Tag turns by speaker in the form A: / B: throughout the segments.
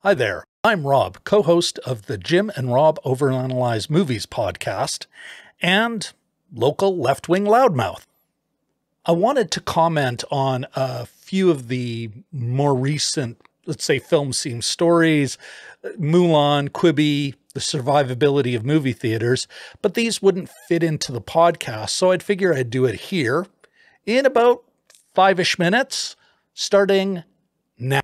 A: Hi there, I'm Rob, co-host of the Jim and Rob Overanalyze Movies podcast and local left-wing loudmouth. I wanted to comment on a few of the more recent, let's say, film scene stories, Mulan, Quibi, the survivability of movie theaters, but these wouldn't fit into the podcast, so I'd figure I'd do it here in about 5-ish minutes, starting now.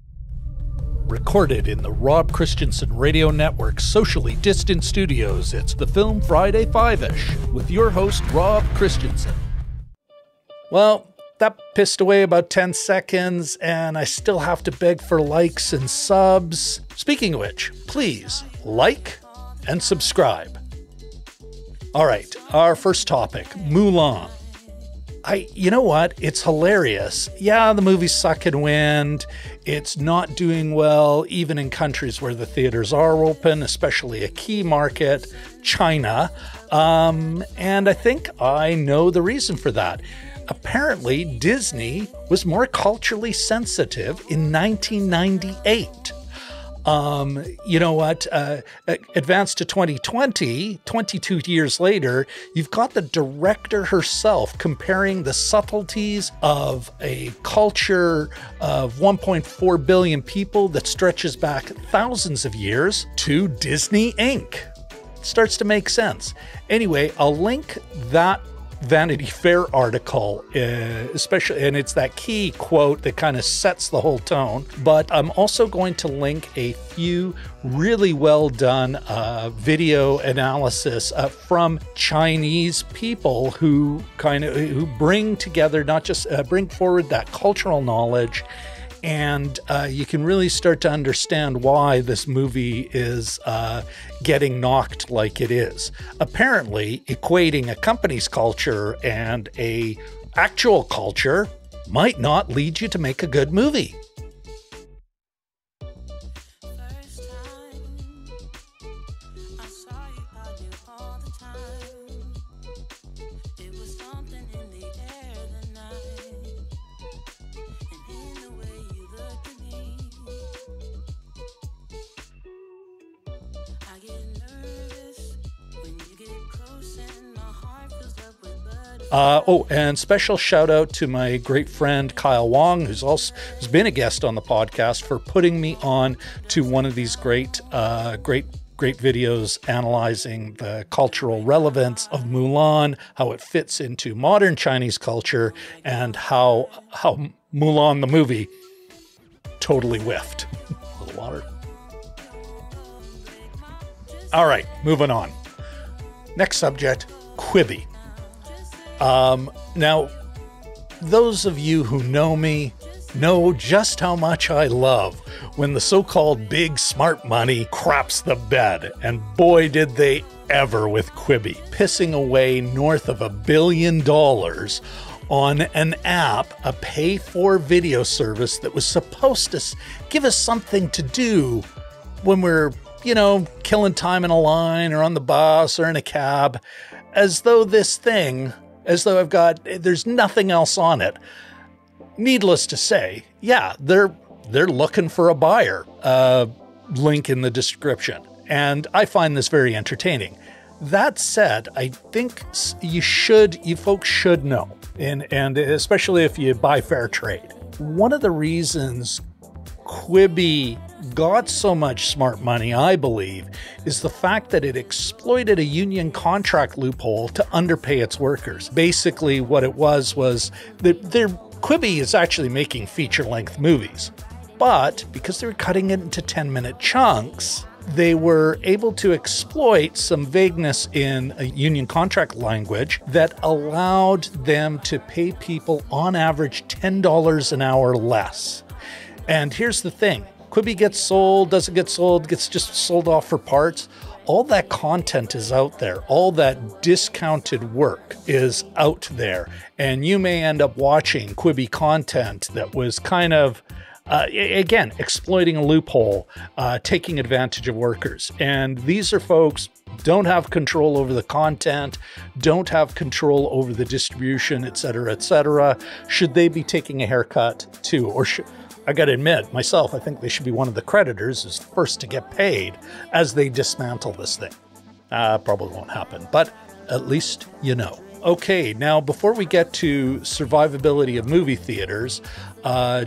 A: Recorded in the Rob Christensen Radio Network's socially distant studios, it's the Film Friday 5-ish with your host, Rob Christensen. Well, that pissed away about 10 seconds, and I still have to beg for likes and subs. Speaking of which, please like and subscribe. All right, our first topic, Mulan. You know what? It's hilarious. Yeah, the movie's sucking wind. It's not doing well, even in countries where the theaters are open, especially a key market, China. And I think I know the reason for that. Apparently, Disney was more culturally sensitive in 1998. You know what? Advance to 2020, 22 years later, you've got the director herself comparing the subtleties of a culture of 1.4 billion people that stretches back thousands of years to Disney Inc. It starts to make sense. Anyway, I'll link that Vanity Fair article, especially, and it's that key quote that kind of sets the whole tone. But I'm also going to link a few really well done video analysis from Chinese people who bring together, not just bring forward that cultural knowledge. And you can really start to understand why this movie is getting knocked like it is. Apparently, equating a company's culture and a actual culture might not lead you to make a good movie. And special shout out to my great friend Kyle Wong, who's been a guest on the podcast, for putting me on to one of these great videos analyzing the cultural relevance of Mulan, how it fits into modern Chinese culture, and how Mulan the movie totally whiffed. A little water. All right, moving on. Next subject, Quibi. Now, those of you who know me know just how much I love when the so-called big smart money craps the bed, and boy did they ever with Quibi, pissing away north of $1 billion on an app, a pay-for video service that was supposed to give us something to do when we're, killing time in a line or on the bus or in a cab, as though there's nothing else on it. Needless to say, yeah, they're looking for a buyer. Link in the description. And I find this very entertaining. That said, I think you folks should know, and especially if you buy fair trade. One of the reasons Quibi got so much smart money, I believe, is the fact that it exploited a union contract loophole to underpay its workers. Basically, what it was Quibi is actually making feature-length movies, but because they were cutting it into 10-minute chunks, they were able to exploit some vagueness in a union contract language that allowed them to pay people on average $10 an hour less. And here's the thing, Quibi gets sold, doesn't get sold, gets just sold off for parts. All that content is out there. All that discounted work is out there. And you may end up watching Quibi content that was kind of, again, exploiting a loophole, taking advantage of workers. And these are folks don't have control over the content, don't have control over the distribution, etc., etc. Should they be taking a haircut too? I got to admit, myself, I think they should be one of the creditors is first to get paid as they dismantle this thing. Probably won't happen, but at least you know. Okay, now before we get to survivability of movie theaters,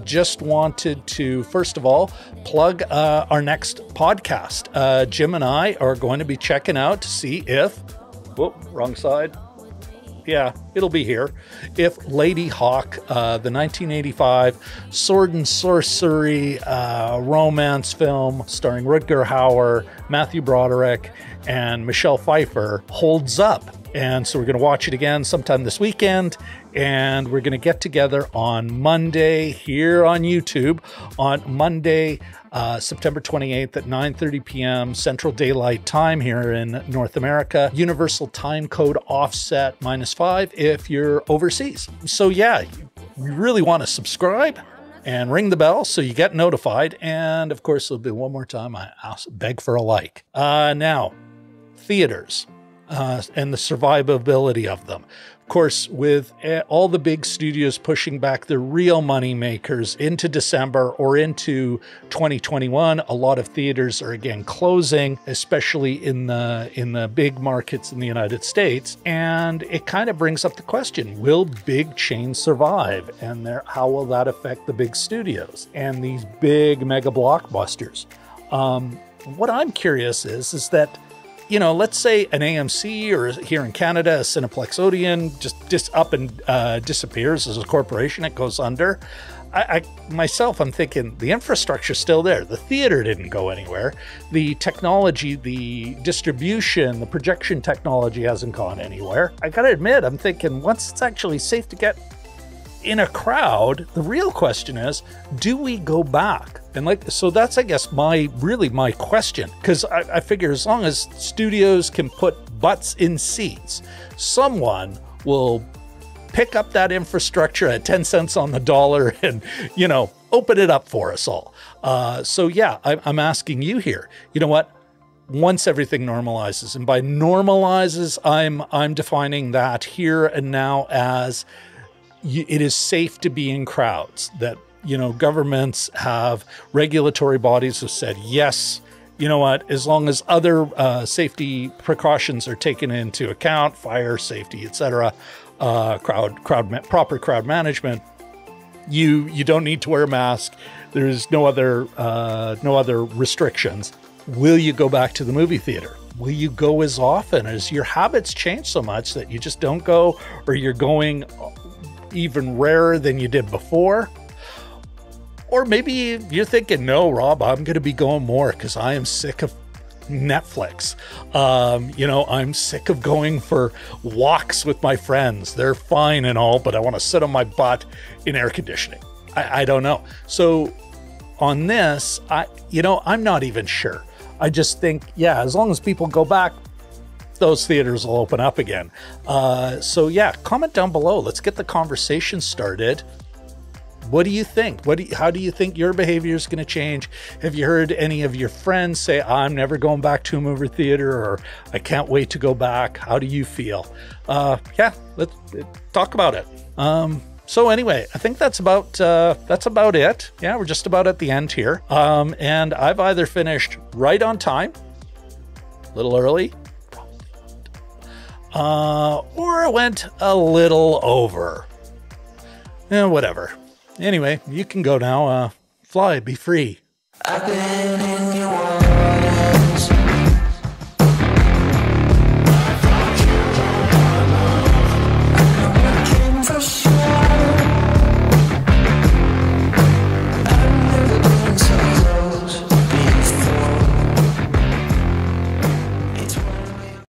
A: just wanted to, first of all, plug our next podcast. Jim and I are going to be checking out to see if, whoop, wrong side. Yeah, it'll be here. If Lady Hawk, the 1985 sword and sorcery romance film starring Rutger Hauer, Matthew Broderick, and Michelle Pfeiffer holds up. And so we're going to watch it again sometime this weekend, and we're going to get together on Monday here on YouTube on Monday, September 28th at 9:30 p.m. Central Daylight Time here in North America. Universal time code offset -5 if you're overseas. So yeah, you really want to subscribe and ring the bell so you get notified. And of course, there'll be one more time I beg for a like. Now, theaters. And the survivability of them. Of course, with all the big studios pushing back the real money makers into December or into 2021, a lot of theaters are again closing, especially in the big markets in the United States. And it kind of brings up the question, will big chains survive? And how will that affect the big studios and these big mega blockbusters? What I'm curious is that, you know, let's say an AMC or here in Canada, a Cineplex Odeon just up and disappears as a corporation. It goes under. I'm thinking the infrastructure's still there. The theater didn't go anywhere. The technology, the distribution, the projection technology hasn't gone anywhere. I gotta admit, I'm thinking once it's actually safe to get in a crowd, the real question is, do we go back? And so that's, I guess, my question, because I figure as long as studios can put butts in seats, someone will pick up that infrastructure at 10 cents on the dollar and, you know, open it up for us all. So yeah, I'm asking you here, you know what? Once everything normalizes, and by normalizes, I'm defining that here and now as it is safe to be in crowds, that, you know, governments have, regulatory bodies have said, yes, you know what, as long as other safety precautions are taken into account, fire safety, etc., proper crowd management, you don't need to wear a mask. There's no other restrictions. Will you go back to the movie theater? Will you go as often? As your habits change so much that you just don't go, or you're going even rarer than you did before? Or maybe you're thinking, no, Rob, I'm going to be going more because I am sick of Netflix. You know, I'm sick of going for walks with my friends. They're fine and all, but I want to sit on my butt in air conditioning. I don't know. So on this, I'm not even sure. I just think, yeah, as long as people go back, those theaters will open up again. So yeah, comment down below. Let's get the conversation started. What do you think? How do you think your behavior is going to change? Have you heard any of your friends say, I'm never going back to a movie theater, or I can't wait to go back? How do you feel? Yeah, let's talk about it. So anyway, I think that's about it. Yeah, we're just about at the end here. And I've either finished right on time, a little early, or I went a little over. Whatever. Anyway, you can go now. Fly, be free. I've been